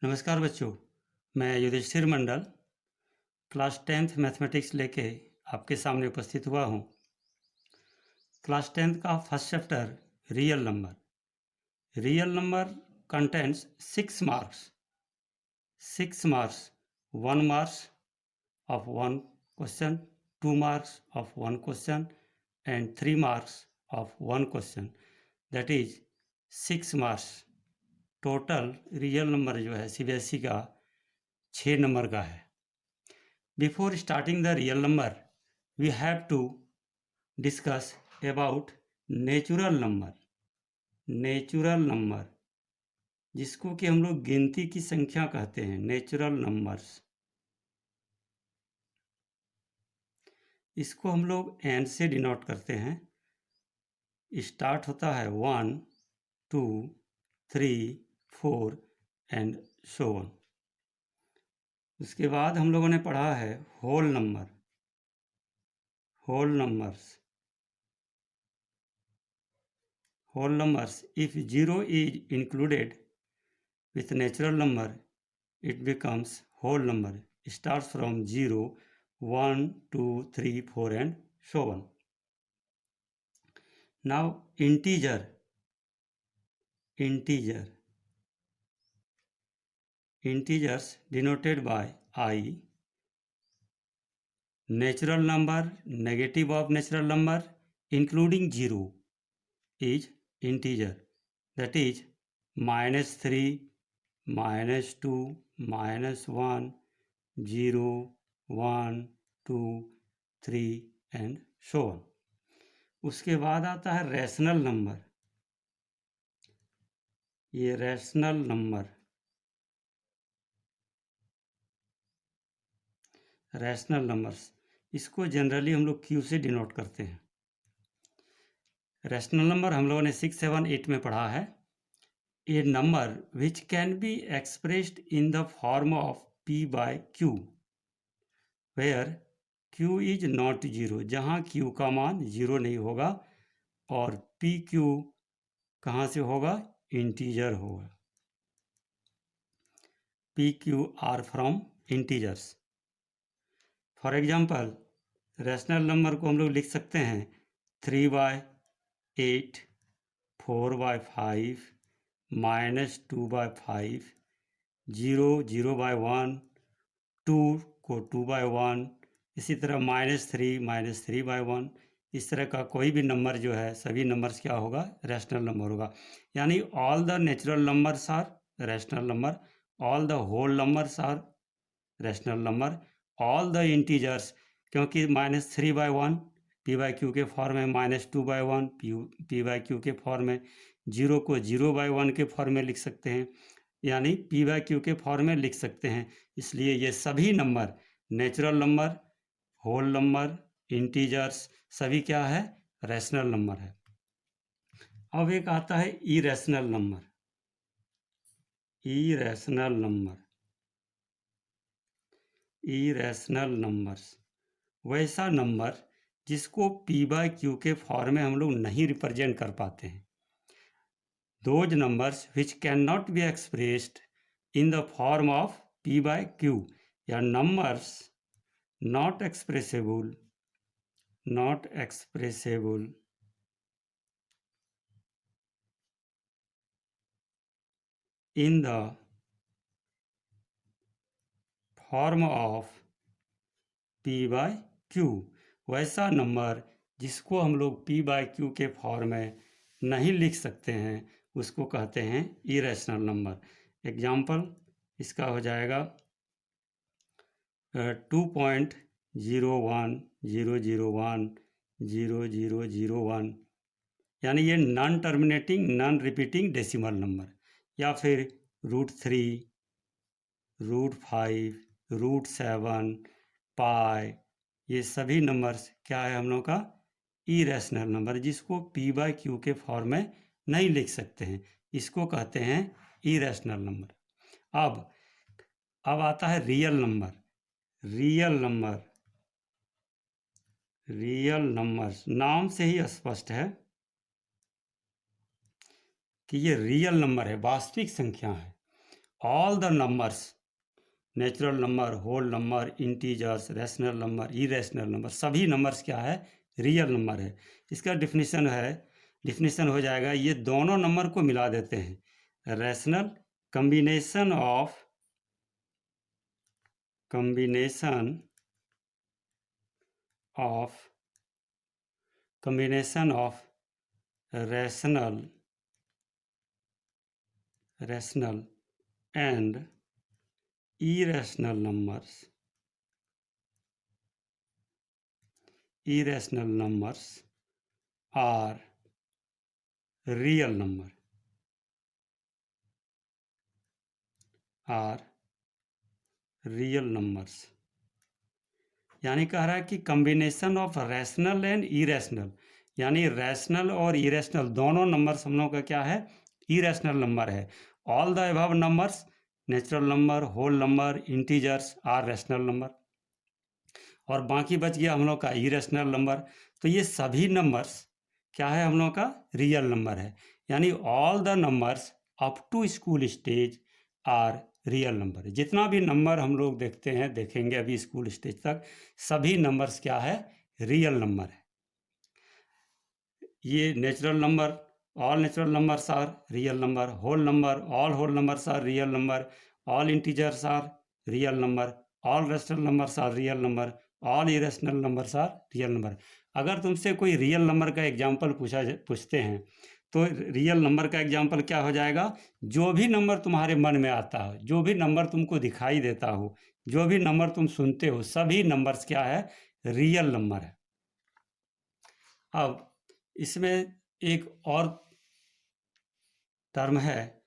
नमस्कार बच्चों, मैं युधिष्ठिर मंडल क्लास 10th मैथमेटिक्स लेके आपके सामने उपस्थित हुआ हूँ। क्लास 10th का first chapter real number contents 6 marks, 1 marks of 1 question, 2 marks of 1 question and 3 marks of 1 question, that is 6 marks। Total real number जो है सीबीएसई का 6 नंबर का है। Before starting the real number, we have to discuss about natural number जिसको कि हम लोग गिनती की संख्या कहते हैं, नेचुरल नंबर्स। इसको हम लोग एंड से डिनोट करते हैं। स्टार्ट होता है 1, 2, 3, 4 एंड सो ऑन। उसके बाद हम लोगों ने पढ़ा है whole numbers। If 0 is included with natural number, it becomes whole number. It starts from 0, 1, 2, 3, 4 and so on. Now integers denoted by I. Natural number, negative of natural number including 0 is integer, that is -3, -2, -1, 0, 1, 2, 3 and so on। उसके बाद आता है rational number. ये rational numbers, इसको generally हम लोग Q से denote करते हैं। रैशनल नंबर हम लोगों ने 6, 7, 8 में पढ़ा है। A number which can be expressed in the form of p by q, where q is not 0, जहाँ q का मान 0 नहीं होगा और पी क्यू कहाँ से होगा, इंटीजर होगा। P Q R from integers. For example rational number को हम लोग लिख सकते हैं 3/8, 4/5, -2/5, 0, 0/1, 2 को 2/1, इसी तरह -3, -3/1। इस तरह का कोई भी नंबर जो है, सभी नंबर्स क्या होगा, रैशनल नंबर होगा। यानी all the natural numbers are rational number, all the whole numbers are rational number, all the integers, क्योंकि -3/1 p/q के फॉर्म में, -2/1 p/q के फॉर्म में, 0 को 0/1 के फॉर्म में लिख सकते हैं, यानी p/q के फॉर्म में लिख सकते हैं। इसलिए ये सभी number, natural number, whole number, integers, सभी क्या है, रैशनल नंबर है। अब एक आता है इरेशनल नंबर्स, वैसा नंबर जिसको p/q के फॉर्म में हम लोग नहीं रिप्रेजेंट कर पाते हैं। Those numbers which cannot be expressed in the form of p/q, या numbers not expressible in the form of p/q, वैसा नंबर जिसको हम लोग p/q के फॉर्म में नहीं लिख सकते हैं, उसको कहते हैं इरेशनल नंबर। एग्जाम्पल इसका हो जाएगा 2.010010001, यानी ये non terminating non repeating decimal number, या फिर √3, √5, √7, पाई, ये सभी नंबर्स क्या है हम लोग का, इरेशनल नंबर, जिसको p/q के फॉर्म में नहीं लिख सकते हैं, इसको कहते हैं इरेशनल नंबर। अब आता है रियल नंबर्स। नाम से ही स्पष्ट है कि ये रियल नंबर है, वास्तविक संख्या है। All the numbers, natural number, whole number, integers, rational number, irrational number, सभी नंबर्स क्या है, रियल नंबर है। इसका डिफिनीशन हो जाएगा, ये दोनों नंबर को मिला देते हैं। Rational combination of rational and irrational numbers are real numbers। यानी कह रहा है कि combination of rational and irrational, यानी रैशनल और इरेशनल दोनों नंबर्स हम लोग का क्या है, इरेशनल नंबर है। All the above numbers, natural number, whole number, integers are rational number, और बाकी बच गया हम लोग का इरेशनल नंबर। तो ये सभी नंबर्स क्या है, हम लोग का रियल नंबर है। यानी all the numbers up to school stage are real number. जितना भी नंबर हम लोग देखते हैं, देखेंगे अभी स्कूल स्टेज तक, सभी नंबर्स क्या है, रियल नंबर है। ये natural number, all natural numbers are real number, whole number, all whole numbers are real number, all integers are real number, all rational numbers are real number, all irrational numbers are real number. अगर तुमसे कोई real number का example पूछते हैं तो real number का example क्या हो जाएगा, जो भी नंबर तुम्हारे मन में आता हो, जो भी नंबर तुमको दिखाई देता हो, जो भी नंबर तुम सुनते हो, सभी नंबर्स क्या है, रियल नंबर है। अब इसमें एक और टर्म है,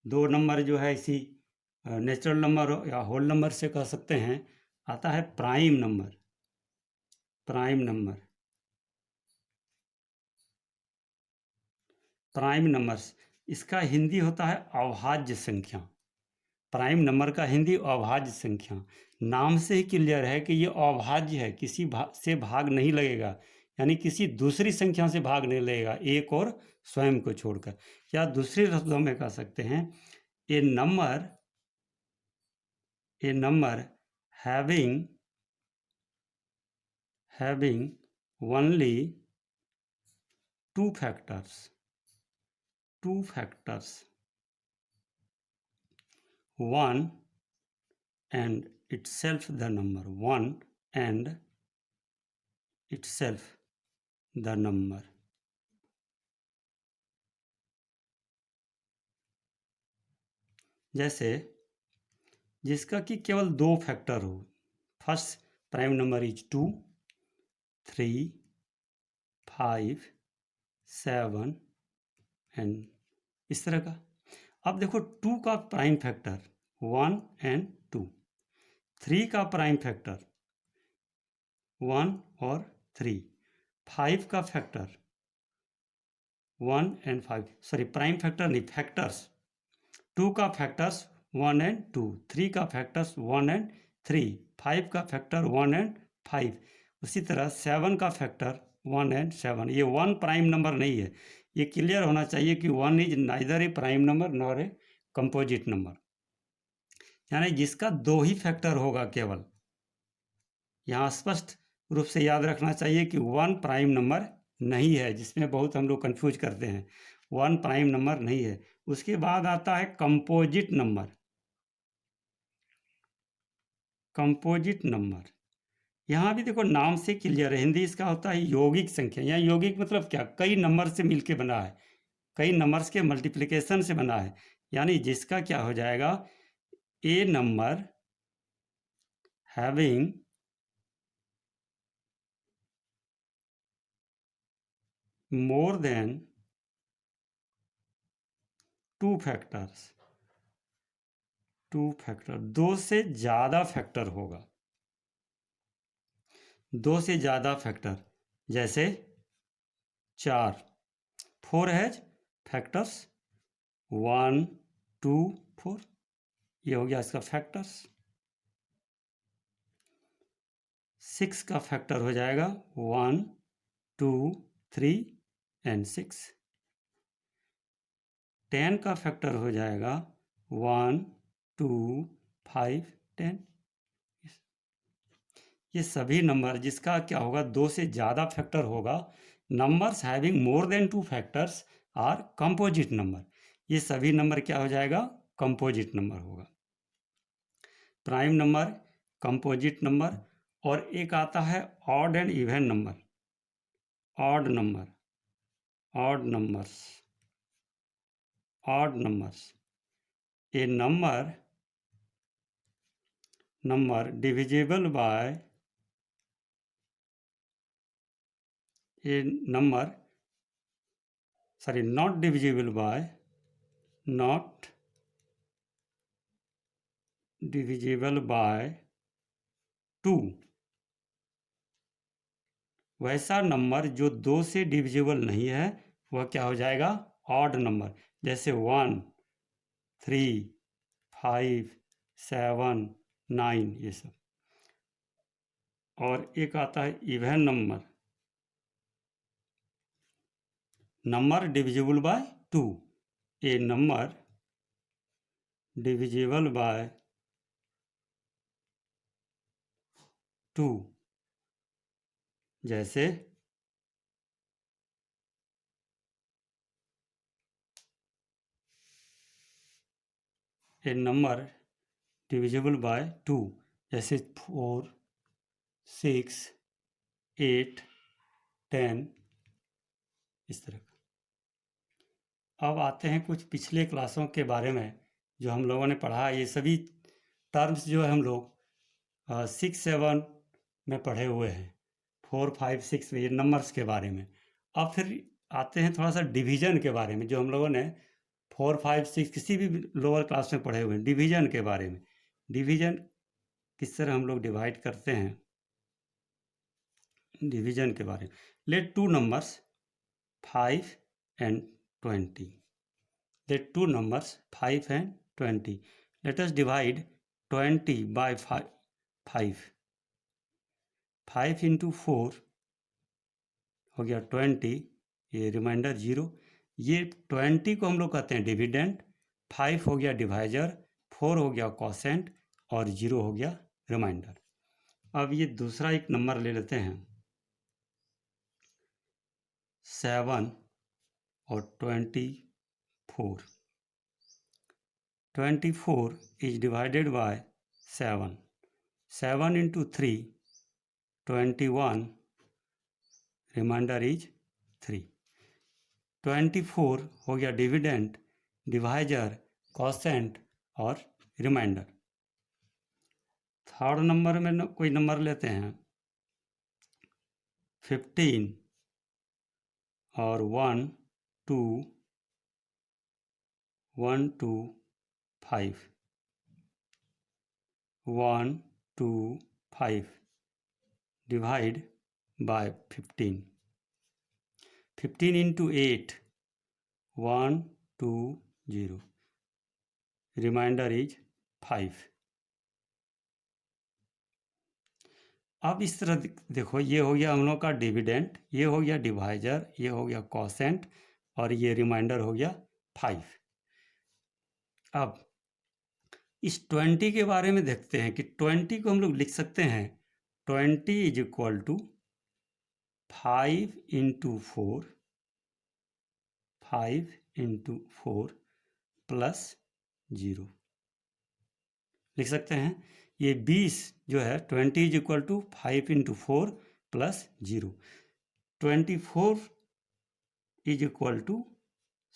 दो नंबर जो है इसी नेचुरल नंबर या होल नंबर से कह सकते हैं, आता है प्राइम नंबर। प्राइम नंबर्स, इसका हिंदी होता है अभाज्य संख्या। प्राइम नंबर का हिंदी अभाज्य संख्या। नाम से ही क्लियर है कि ये अभाज्य है, किसी से भाग नहीं लगेगा, यानी किसी दूसरी संख्या से भाग नहीं लगेगा, एक और स्वयं को छोड़कर। या दूसरे शब्दों में कह सकते हैं, ए number having only two factors, one and itself the number, जैसे जिसका कि केवल दो फैक्टर हो। First prime number is 2, 3, 5, 7 and इस तरह का। अब देखो 2 का प्राइम फैक्टर 1 एंड 2, 3 का प्राइम फैक्टर 1 और 3, 5 का factor 1 and 5, sorry prime factor नहीं, फैक्टर्स। 2 का फैक्टर्स 1 एंड 2, 3 का फैक्टर्स 1 एंड 3, 5 का फैक्टर 1 एंड 5, उसी तरह 7 का फैक्टर 1 एंड 7। ये 1 प्राइम नंबर नहीं है। ये क्लियर होना चाहिए कि 1 is neither A prime number nor a composite number, यानी जिसका दो ही फैक्टर होगा केवल। यहाँ स्पष्ट रूप से याद रखना चाहिए कि 1 प्राइम नंबर नहीं है, जिसमें बहुत हम लोग कंफ्यूज करते हैं। 1 प्राइम नंबर नहीं है। उसके बाद आता है कंपोजिट नंबर। यहाँ भी देखो नाम से क्लियर है, हिंदी इसका होता है यौगिक संख्या। यहाँ यौगिक मतलब क्या, कई नंबर से मिलके बना है, कई नंबर्स के मल्टीप्लिकेशन से बना है। यानी जिसका क्या हो जाएगा, a number having more than 2 factors, दो से ज्यादा फैक्टर होगा, दो से ज्यादा फैक्टर। जैसे 4, 4 हैज फैक्टर्स 1, 2, 4, ये हो गया इसका फैक्टर्स। 6 का फैक्टर हो जाएगा 1, 2, 3 एंड 6। 10 का फैक्टर हो जाएगा 1, 2, 5, 10। ये सभी नंबर जिसका क्या होगा 2 से ज़्यादा फैक्टर होगा, numbers having more than 2 factors are composite number. ये सभी नंबर क्या हो जाएगा, कंपोजिट नंबर होगा। प्राइम नंबर, कंपोजिट नंबर, और एक आता है odd and even number. Odd number, odd numbers, odd numbers, a number divisible by a number, sorry, not divisible by 2। वैसा नंबर जो 2 से डिविजिबल नहीं है वह क्या हो जाएगा, ऑड नंबर। जैसे 1, 3, 5, 7, 9 ये सब। और एक आता है इवन नंबर डिविजिबल बाय 2। ए नंबर डिविजिबल बाय 2, जैसे ए नंबर डिविजिबल बाय 2, जैसे 4, 6, 8, 10 इस तरह का। अब आते हैं कुछ पिछले क्लासों के बारे में जो हम लोगों ने पढ़ा। ये सभी टर्म्स जो है हम लोग 6, 7 में पढ़े हुए हैं, 4, 5, 6 ये नंबर्स के बारे में। अब फिर आते हैं थोड़ा सा डिवीजन के बारे में, जो हम लोगों ने 4, 5, 6 किसी भी लोअर क्लास में पढ़े हुए हैं। डिवीजन के बारे में, डिवीजन किस तरह हम लोग डिवाइड करते हैं, डिवीजन के बारे में। Let 2 numbers 5 and 20. Let 2 numbers 5 and 20. Let us divide 20 by 5. 5 into 4 हो गया 20, ये रिमाइंडर 0। ये 20 को हम लोग कहते हैं डिविडेंड, 5 हो गया डिवाइजर, 4 हो गया कोसेंट, और 0 हो गया रिमाइंडर। अब ये दूसरा एक नंबर ले लेते हैं, 7 और 24। 24 is divided by 7. 7 into 3, 21, remainder is 3. 24 हो गया डिविडेंड, डिवाइजर, कोसेंट और रिमाइंडर। थर्ड नंबर में कोई नंबर लेते हैं, 15 और 1, 2, 1, 2, 5, 1, 2, 5 divide by 15. 15 into 8, 1, 2, 0, remainder is 5. अब इस तरह देखो, ये हो गया हम लोग का डिविडेंड, ये हो गया डिवाइजर, ये हो गया कोसेंट, और ये रिमाइंडर हो गया 5। अब इस 20 के बारे में देखते हैं कि 20 को हम लोग लिख सकते हैं 20 is equal to 5 into 4, 5 into 4 plus 0 लिख सकते हैं। ये 20 जो है 20 is equal to 5 into 4 plus 0। 24 is equal to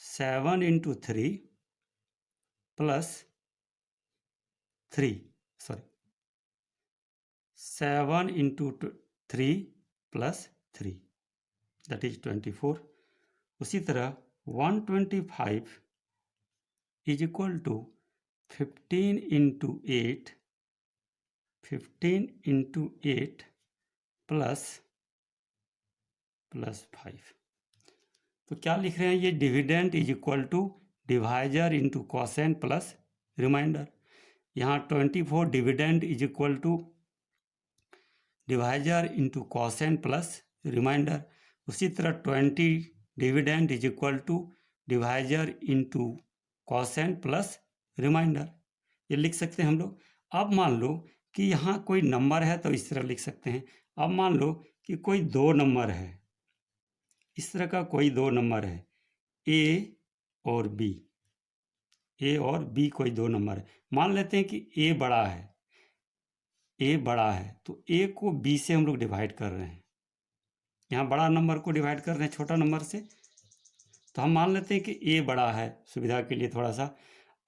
7 into 3 plus 3, sorry 7 into 3 plus 3, that is 24। उसी तरह 125 is equal to 15 into 8, 15 into 8 plus 5। तो क्या लिख रहे हैं, ये dividend is equal to divisor into quotient plus remainder. यहाँ 24 dividend is equal to divisor into quotient plus remainder. उसी तरह 20 dividend is equal to divisor into quotient plus remainder. ये लिख सकते हैं हम लोग। अब मान लो कि यहाँ कोई नंबर है तो इस तरह लिख सकते हैं। अब मान लो कि कोई दो नंबर है, इस तरह का कोई दो नंबर है, ए और बी, ए और बी कोई दो नंबर है। मान लेते हैं कि ए बड़ा है, ए बड़ा है तो ए को बी से हम लोग डिवाइड कर रहे हैं। यहाँ बड़ा नंबर को डिवाइड कर रहे हैं छोटा नंबर से, तो हम मान लेते हैं कि ए बड़ा है सुविधा के लिए थोड़ा सा।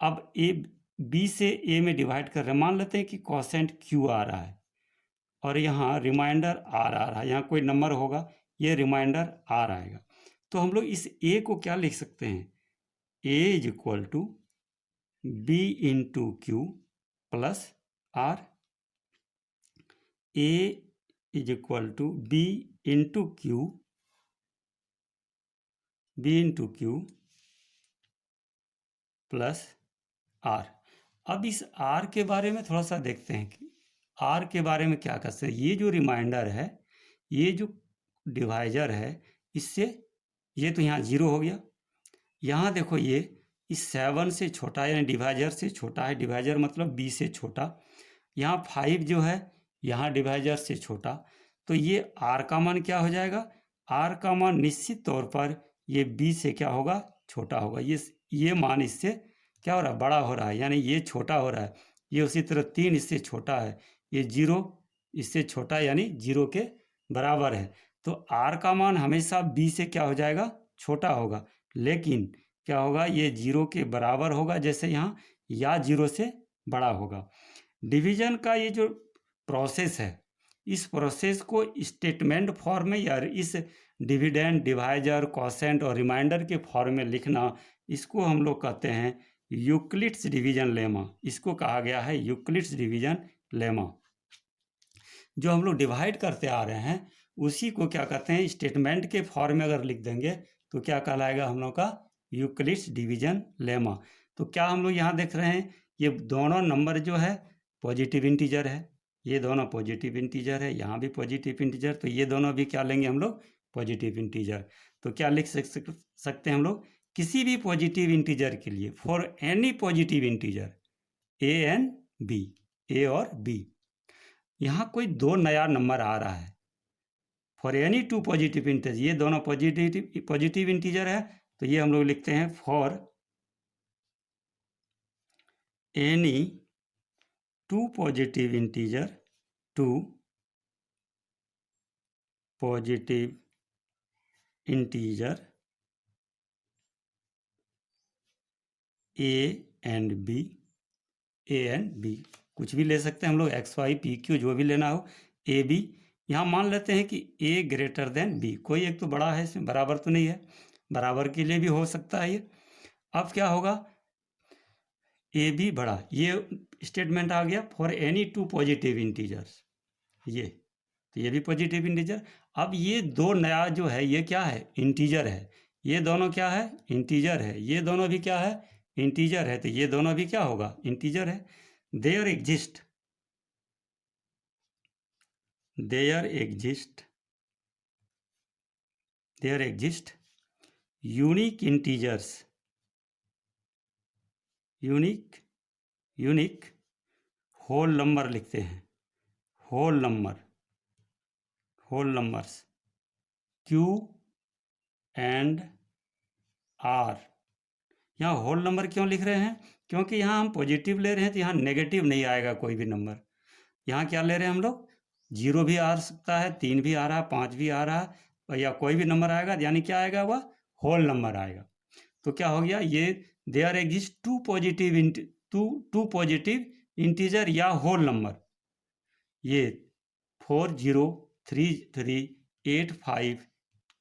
अब ए बी से ए में डिवाइड कर रहे हैं, मान लेते हैं कि कोसेंट क्यू आ रहा है और यहाँ रिमाइंडर आर आ रहा है, यहाँ कोई नंबर होगा, ये रिमाइंडर आर आएगा। तो हम लोग इस ए को क्या लिख सकते हैं, A is equal to B into Q plus R. A is equal to B into Q, B into Q plus R. अब इस आर के बारे में थोड़ा सा देखते हैं कि आर के बारे में क्या कर सकते हैं। ये जो रिमाइंडर है, ये जो डिवाइजर है, इससे ये तो यहाँ 0 हो गया। यहाँ देखो ये इस 7 से छोटा यानी डिवाइजर से छोटा है, डिवाइजर मतलब b से छोटा। यहाँ 5 जो है यहाँ डिवाइजर से छोटा, तो ये r का मान क्या हो जाएगा, r का मान निश्चित तौर पर ये b से क्या होगा, छोटा होगा। ये मान इससे क्या हो रहा है, बड़ा हो रहा है, यानी ये छोटा हो रहा है। ये उसी तरह 3 इससे छोटा है, ये 0 इससे छोटा यानी 0 के बराबर है। तो r का मान हमेशा b से क्या हो जाएगा, छोटा होगा, लेकिन क्या होगा, ये 0 के बराबर होगा जैसे यहाँ, या 0 से बड़ा होगा। डिवीजन का ये जो प्रोसेस है, इस प्रोसेस को स्टेटमेंट फॉर्म में या इस डिविडेंड, डिवाइजर, कोसेंट और रिमाइंडर के फॉर्म में लिखना, इसको हम लोग कहते हैं यूक्लिड्स डिवीजन लेमा। इसको कहा गया है यूक्लिड्स डिवीजन लेमा। जो हम लोग डिवाइड करते आ रहे हैं उसी को क्या कहते हैं, स्टेटमेंट के फॉर्म में अगर लिख देंगे तो क्या कहलाएगा हम लोग का, यूक्लिड्स डिवीजन लेमा। तो क्या हम लोग यहाँ देख रहे हैं, ये दोनों नंबर जो है पॉजिटिव इंटीजर है, ये दोनों पॉजिटिव इंटीजर है, यहाँ भी पॉजिटिव इंटीजर, तो ये दोनों भी क्या लेंगे हम लोग, पॉजिटिव इंटीजर। तो क्या लिख सकते हैं हम लोग, किसी भी पॉजिटिव इंटीजर के लिए, for any positive integer A and B, A और बी, यहाँ कोई दो नया नंबर आ रहा है, for any two positive integer, ये दोनों पॉजिटिव इंटीजर है, तो ये हम लोग लिखते हैं for any two positive integer, two positive integer A and B, a and b कुछ भी ले सकते हैं हम लोग, एक्स वाई पी क्यू जो भी लेना हो, ए बी। यहाँ मान लेते हैं कि ए ग्रेटर देन बी, कोई एक तो बड़ा है, इसमें बराबर तो नहीं है, बराबर के लिए भी हो सकता है ये। अब क्या होगा, ए बी बड़ा, ये स्टेटमेंट आ गया for any two positive integers, ये तो ये भी पॉजिटिव इंटीजर। अब ये दो नया जो है ये क्या है, इंटीजर है, ये दोनों क्या है, इंटीजर है, ये दोनों भी क्या है, इंटीजर है, तो ये दोनों भी क्या होगा, इंटीजर है। There exist unique integers, unique whole number लिखते हैं, whole numbers Q and R। यहाँ होल नंबर क्यों लिख रहे हैं, क्योंकि यहाँ हम पॉजिटिव ले रहे हैं तो यहाँ नेगेटिव नहीं आएगा कोई भी नंबर। यहाँ क्या ले रहे हैं हम लोग, 0 भी आ सकता है, 3 भी आ रहा है, 5 भी आ रहा है, या कोई भी नंबर आएगा, यानी क्या आएगा, वह होल नंबर आएगा। तो क्या हो गया, ये there exist two positive integer या होल नंबर, ये 403385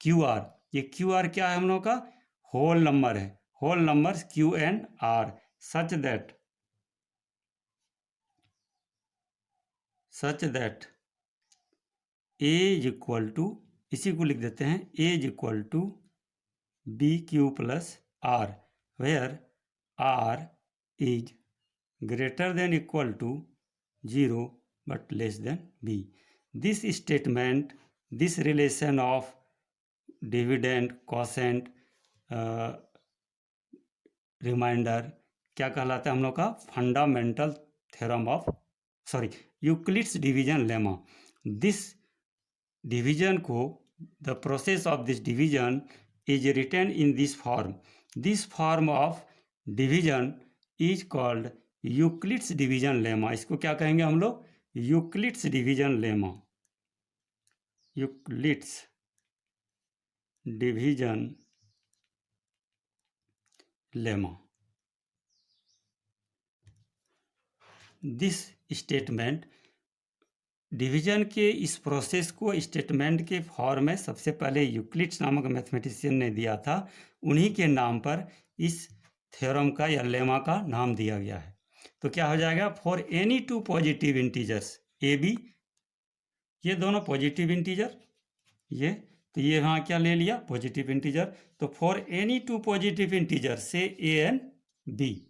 QR, ये QR क्या है हम लोग का, होल नंबर है, whole numbers Q and R such that A is equal to, इसी को लिख देते हैं, A is equal to BQ plus R, where R is greater than equal to 0 but less than B. This statement, this relation of dividend, quotient, remainder क्या कहलाता है हम लोग का fundamental theorem of Euclid's division lemma. This division को the process of this division is written in this form. This form of division is called Euclid's division lemma. इसको क्या कहेंगे हम लोग? Euclid's division lemma. Euclid's division lemma. This statement, division के इस process को statement के फॉर्म में सबसे पहले यूक्लिड्स नामक मैथमेटिशियन ने दिया था। उन्हीं के नाम पर इस थ्योरम का या लेमा का नाम दिया गया है। तो क्या हो जाएगा? For any two positive integers A B, ये दोनों पॉजिटिव इंटीजर, ये तो ये यहाँ क्या ले लिया? Positive integer. तो for any two positive integer से ए एंड बी,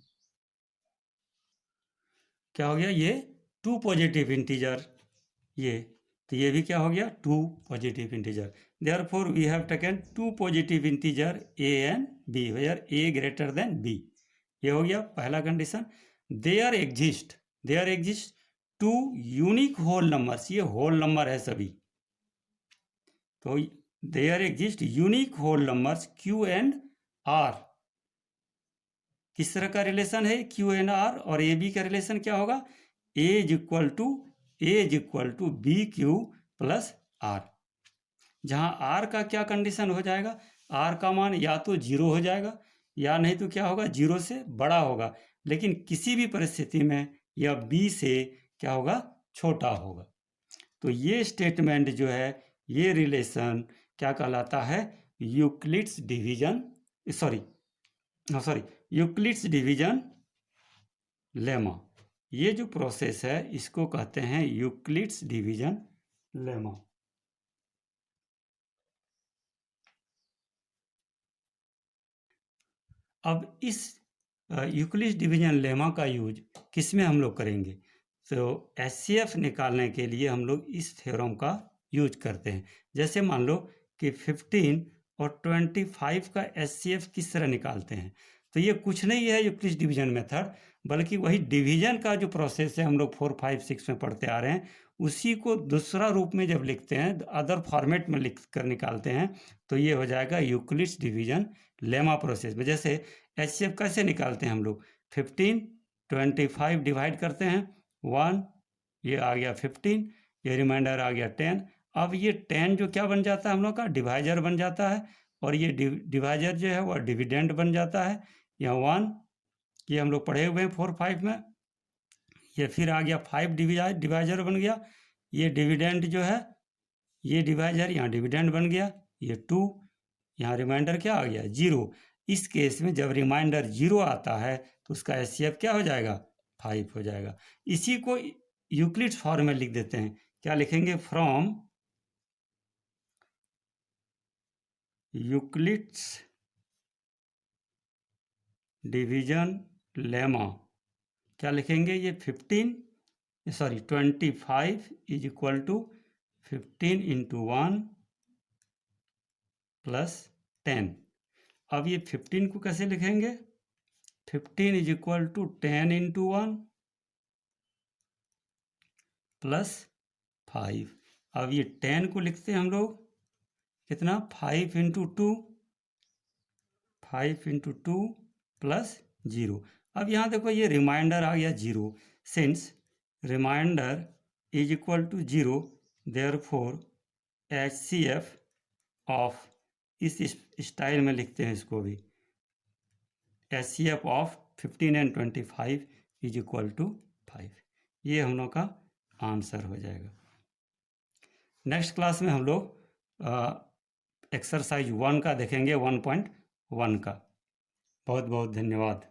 क्या हो गया? ये टू पॉजिटिव इंटीजर, ये तो ये भी क्या हो गया? Two positive integer. Therefore we have taken two positive integer A and B where A greater than B. ये हो गया पहला condition. There exist two unique whole numbers, ये होल नंबर है सभी। तो there exist unique whole numbers Q and R. किस तरह का रिलेशन है क्यू एंड आर? और ए बी का रिलेशन क्या होगा? A is equal to B Q plus R. जहां आर का क्या कंडीशन हो जाएगा? आर का मान या तो 0 हो जाएगा या नहीं तो क्या होगा? 0 से बड़ा होगा, लेकिन किसी भी परिस्थिति में यह बी से क्या होगा? छोटा होगा। तो ये स्टेटमेंट जो है, ये रिलेशन क्या कहलाता है? Euclid's division Euclid's division lemma. ये जो प्रोसेस है इसको कहते हैं यूक्लिड्स डिवीजन लेमा। अब इस यूक्लिड्स डिवीजन लेमा का यूज किस में हम लोग करेंगे? तो एचसीएफ निकालने के लिए हम लोग इस थ्योरम का यूज करते हैं। जैसे मान लो कि 15 और 25 का एचसीएफ किस तरह निकालते हैं? तो ये कुछ नहीं है यूक्लिड्स डिवीजन मेथड, बल्कि वही डिवीजन का जो प्रोसेस है हम लोग 4, 5, 6 में पढ़ते आ रहे हैं, उसी को दूसरा रूप में जब लिखते हैं, अदर फॉर्मेट में लिख कर निकालते हैं, तो ये हो जाएगा यूक्लिड्स डिवीजन लेमा प्रोसेस में। जैसे एचसीएफ कैसे निकालते हैं हम लोग? 15, 25 डिवाइड करते हैं 1, ये आ गया 15, ये रिमाइंडर आ गया 10। अब ये 10 जो क्या बन जाता है हम लोग का? डिवाइजर बन जाता है, और ये डिवाइजर जो है वह डिविडेंड बन जाता है। यहाँ 1 ये हम लोग पढ़े हुए हैं 4, 5 में। ये फिर आ गया 5 डिवाइजर बन गया, ये डिविडेंड जो है, ये डिवाइजर यहाँ डिविडेंड बन गया, ये 2, यहाँ रिमाइंडर क्या आ गया? 0। इस केस में जब रिमाइंडर 0 आता है तो उसका एचसीएफ क्या हो जाएगा? 5 हो जाएगा। इसी को यूक्लिड्स फॉर्म में लिख देते हैं। क्या लिखेंगे? फ्रॉम यूक्लिड्स डिवीजन लेमा क्या लिखेंगे? ये 25 is equal to 15 into 1 plus 10। अब ये 15 को कैसे लिखेंगे? 15 is equal to 10 into 1 plus 5। अब ये 10 को लिखते हैं हम लोग कितना? 5 इंटू 2 प्लस 0। अब यहाँ देखो ये रिमाइंडर आ गया 0। Since remainder is equal to 0, therefore HCF of, इस स्टाइल में लिखते हैं इसको भी, HCF of 15 and 25 is equal to 5। ये हम लोग का आंसर हो जाएगा। नेक्स्ट क्लास में हम लोग एक्सरसाइज 1 का देखेंगे, 1.1 का। बहुत बहुत धन्यवाद।